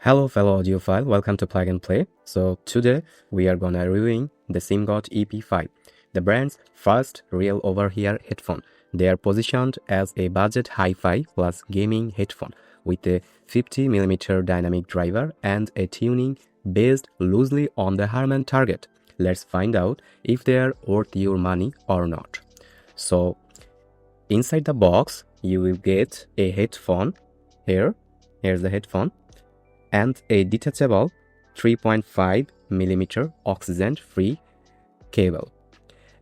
Hello fellow audiophile, welcome to Plug and Play. So today we are gonna reviewing the SIMGOT EP5, the brand's first real over-ear headphone. They are positioned as a budget hi-fi plus gaming headphone with a 50mm dynamic driver and a tuning based loosely on the Harman target. Let's find out if they are worth your money or not. So inside the box you will get a headphone. Here's the headphone, and a detachable 3.5mm oxygen-free cable,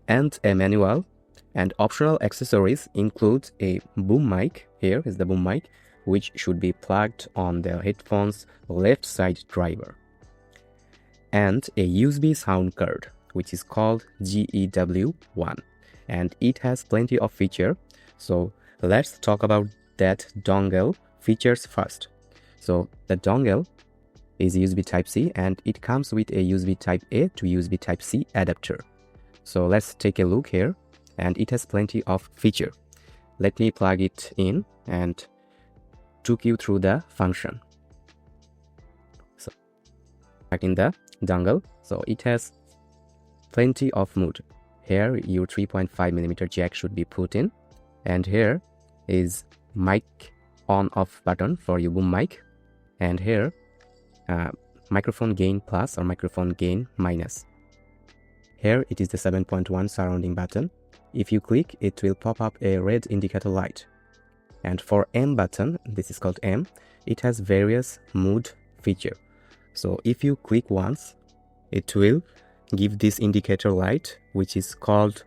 and a manual. And optional accessories include a boom mic. Here is the boom mic, which should be plugged on the headphone's left side driver, and a USB sound card, which is called GEW1, and it has plenty of features. So let's talk about that dongle features first. So the dongle is USB Type-C and it comes with a USB Type-A to USB Type-C adapter. So let's take a look here, and it has plenty of feature. Let me plug it in and took you through the function. So back in the dongle, so it has plenty of mode. Here your 3.5mm jack should be put in, and here is mic on off button for your boom mic, and here microphone gain plus or microphone gain minus. Here it is the 7.1 surrounding button. If you click, it will pop up a red indicator light. And for M button, this is called M, it has various mood feature. So if you click once, it will give this indicator light, which is called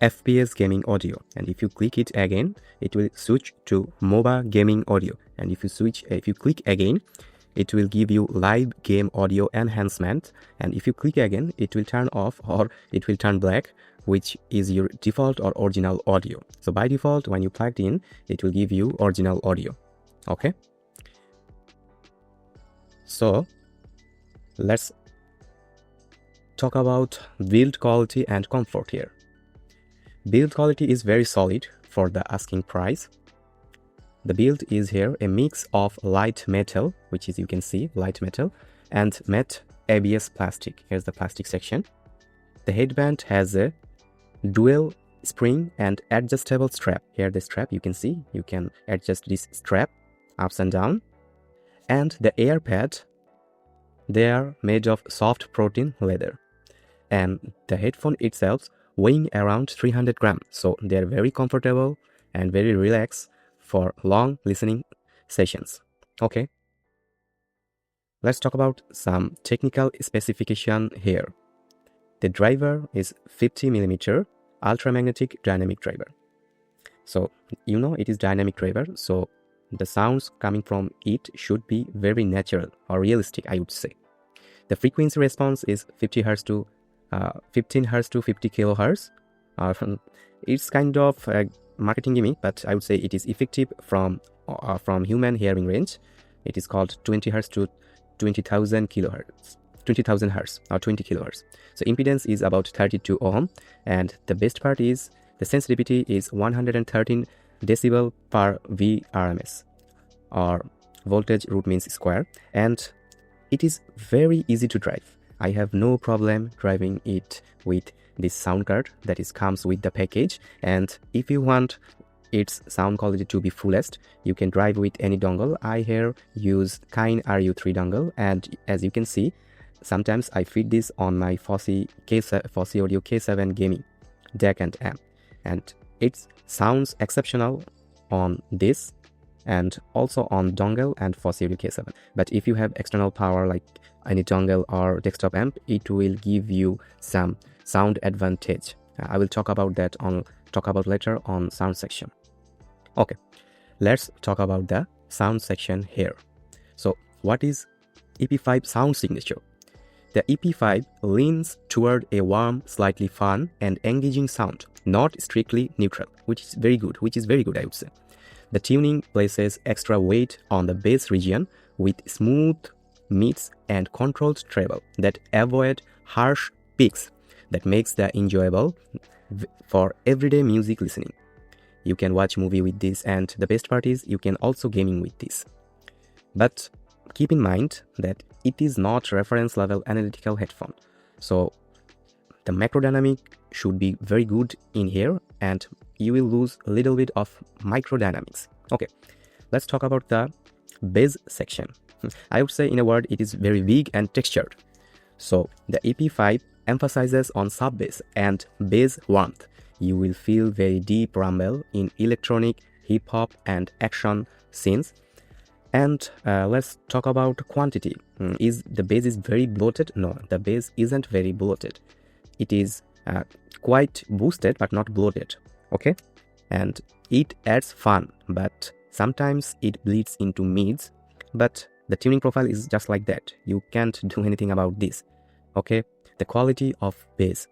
FPS gaming audio, and if you click it again, it will switch to MOBA gaming audio, and if you click again, it will give you live game audio enhancement, and if you click again, it will turn off or it will turn black, which is your default or original audio. So by default, when you plugged in, it will give you original audio. Okay, so let's talk about build quality and comfort here. Build quality is very solid for the asking price. The build is here a mix of light metal, which is, you can see, light metal, and matte ABS plastic. Here's the plastic section. The headband has a dual spring and adjustable strap. Here the strap, you can see, you can adjust this strap ups and down. And the ear pad, they are made of soft protein leather. And the headphone itself weighing around 300 grams, so they are very comfortable and very relaxed for long listening sessions. Okay, let's talk about some technical specification here. The driver is 50mm ultramagnetic dynamic driver. So you know it is dynamic driver, so the sounds coming from it should be very natural or realistic, I would say. The frequency response is 15 Hz to 50 kHz. It's kind of a marketing gimmick, but I would say it is effective from human hearing range. It is called 20 Hz to 20,000 kHz, 20,000 Hz or 20 kHz. So impedance is about 32 ohm, and the best part is the sensitivity is 113 decibel per Vrms, or voltage root means square, and it is very easy to drive. I have no problem driving it with this sound card that comes with the package, and if you want its sound quality to be fullest, you can drive with any dongle. I here use Kine RU3 dongle, and as you can see, sometimes I fit this on my Fosse Audio K7 gaming DAC and amp, and it sounds exceptional on this and also on dongle and Fosse Audio K7. But if you have external power like any dongle or desktop amp, it will give you some sound advantage. I will talk about later on sound section. Okay, let's talk about the sound section here. So what is EP5 sound signature? The EP5 leans toward a warm, slightly fun and engaging sound, not strictly neutral, which is very good, I would say. The tuning places extra weight on the bass region with smooth mids and controlled treble that avoid harsh peaks, that makes the enjoyable for everyday music listening. You can watch movie with this, and the best part is you can also gaming with this. But keep in mind that it is not reference level analytical headphone. So the macro dynamic should be very good in here, and you will lose a little bit of micro dynamics. Okay, let's talk about the bass section. I would say, in a word, it is very big and textured. So the EP5 emphasizes on sub bass and bass warmth. You will feel very deep rumble in electronic, hip hop and action scenes. And let's talk about quantity. Is the bass is very bloated? No, the bass isn't very bloated. It is quite boosted but not bloated. Okay, and it adds fun, but sometimes it bleeds into mids. But the tuning profile is just like that. You can't do anything about this. Okay, the quality of bass.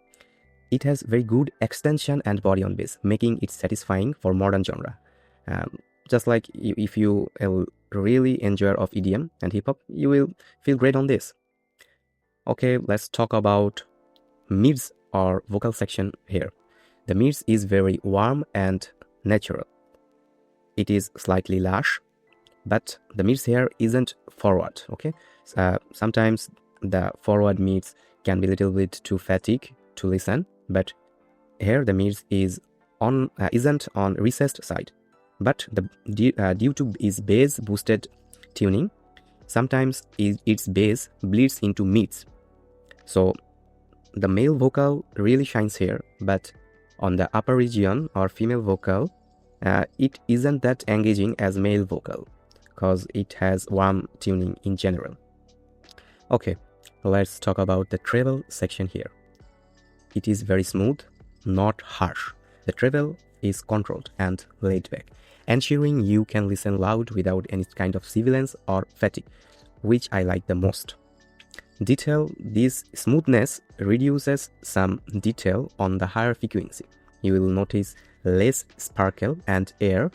It has very good extension and body on bass, making it satisfying for modern genre. Just like if you are really enjoyer of EDM and hip hop, you will feel great on this. Okay, let's talk about mids or vocal section here. The mids is very warm and natural. It is slightly lush, but the mids here isn't forward. Okay, sometimes the forward mids can be a little bit too fatigue to listen, but here the mids is on isn't on recessed side, but due to its bass boosted tuning, sometimes its bass bleeds into mids. So the male vocal really shines here, but on the upper region or female vocal, it isn't that engaging as male vocal because it has warm tuning in general. Okay, let's talk about the treble section here. It is very smooth, not harsh. The treble is controlled and laid back, ensuring you can listen loud without any kind of sibilance or fatigue, which I like the most. Detail. This smoothness reduces some detail on the higher frequency. You will notice less sparkle and air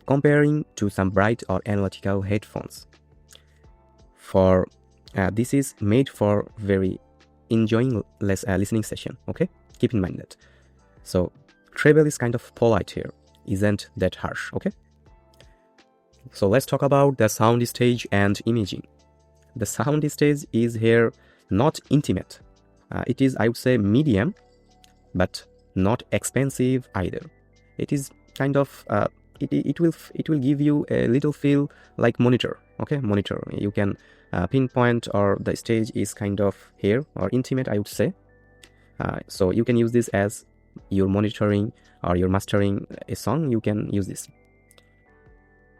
comparing to some bright or analytical headphones. For this is made for very enjoying listening session. Okay, keep in mind that. So treble is kind of polite here, isn't that harsh. Okay, so let's talk about the sound stage and imaging. The sound stage is here not intimate. It is, I would say, medium, but not expensive either. It is kind of it will give you a little feel like monitor. Okay, monitor. You can pinpoint, or the stage is kind of here or intimate, I would say. So you can use this as you're monitoring or you're mastering a song. You can use this.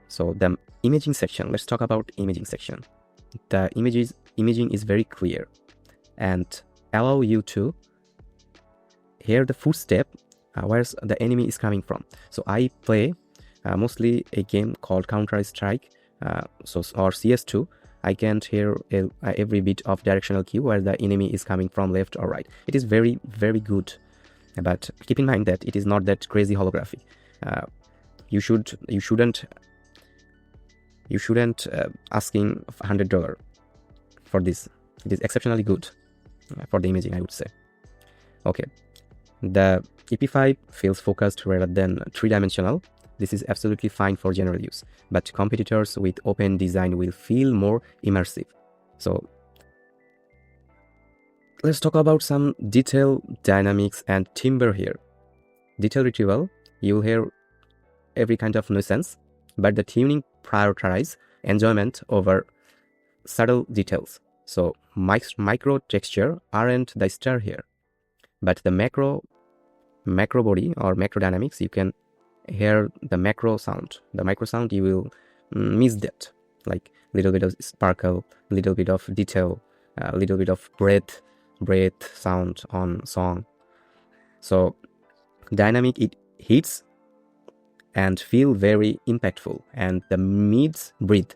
So the imaging section. Let's talk about imaging section. The imaging is very clear and allow you to hear the footstep where the enemy is coming from. So I play mostly a game called Counter-Strike, or CS2. I can't hear every bit of directional cue where the enemy is coming from, left or right. It is very, very good, but keep in mind that it is not that crazy holography. You shouldn't asking $100 for this. It is exceptionally good for the imaging, I would say. Okay, the EP5 feels focused rather than three-dimensional. This is absolutely fine for general use, but competitors with open design will feel more immersive. So let's talk about some detail, dynamics and timbre here. Detail retrieval, you'll hear every kind of nuisance, but the tuning prioritize enjoyment over subtle details. So micro texture aren't the star here, but the macro body or macro dynamics, you can hear the macro sound. The micro sound, you will miss that, like little bit of sparkle, little bit of detail, a little bit of breath sound on song. So dynamic, it hits and feel very impactful, and the mids breathe,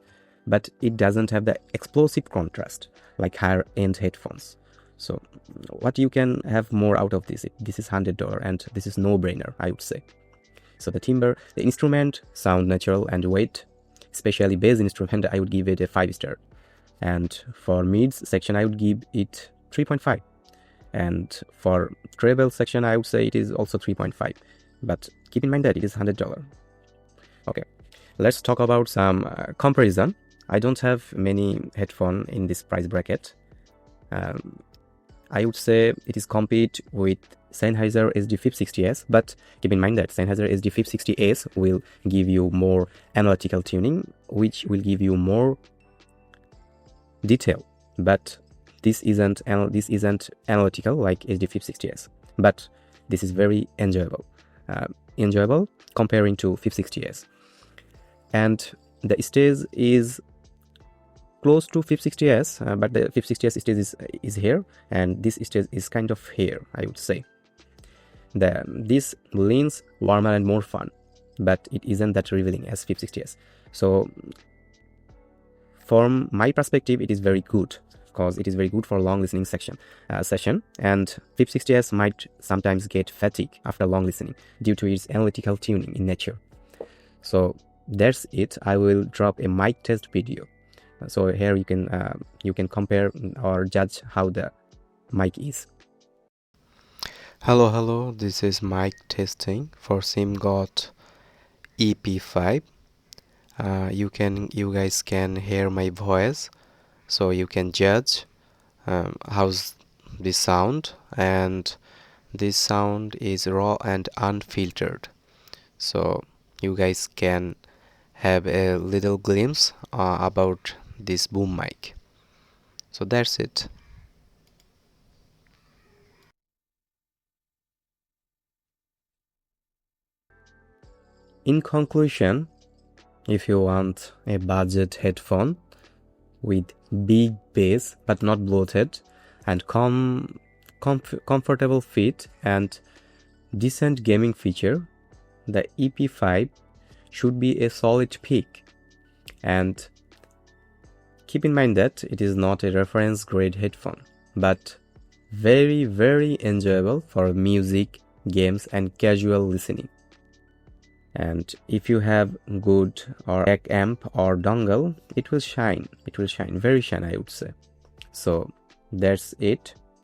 but it doesn't have the explosive contrast like higher end headphones. So what you can have more out of this? This is $100 and this is no brainer, I would say. So the timbre, the instrument sound natural and weight, especially bass instrument, I would give it a 5-star. And for mids section, I would give it 3.5. And for treble section, I would say it is also 3.5. But keep in mind that it is $100. Okay, let's talk about some comparison. I don't have many headphone in this price bracket. I would say it is compete with Sennheiser SD560S, but keep in mind that Sennheiser SD560S will give you more analytical tuning, which will give you more detail, but this isn't analytical like SD560S, but this is very enjoyable comparing to 560S, and the stage is close to 560S, but the 560S stage is here, and this stage is kind of here, I would say. This leans warmer and more fun, but it isn't that revealing as 560S. So from my perspective, it is very good, because it is very good for long listening session, and 560S might sometimes get fatigue after long listening due to its analytical tuning in nature. So that's it. I will drop a mic test video. So here you can compare or judge how the mic is. Hello, this is mic testing for SIMGOT EP5. You guys can hear my voice, so you can judge how's the sound, and this sound is raw and unfiltered, so you guys can have a little glimpse about this boom mic. So that's it. In conclusion, if you want a budget headphone with big bass but not bloated, and comfortable fit and decent gaming feature, the EP5 should be a solid pick. And keep in mind that it is not a reference grade headphone, but very, very enjoyable for music, games and casual listening. And if you have good or PEK amp or dongle, it will shine very shine, I would say. So that's it.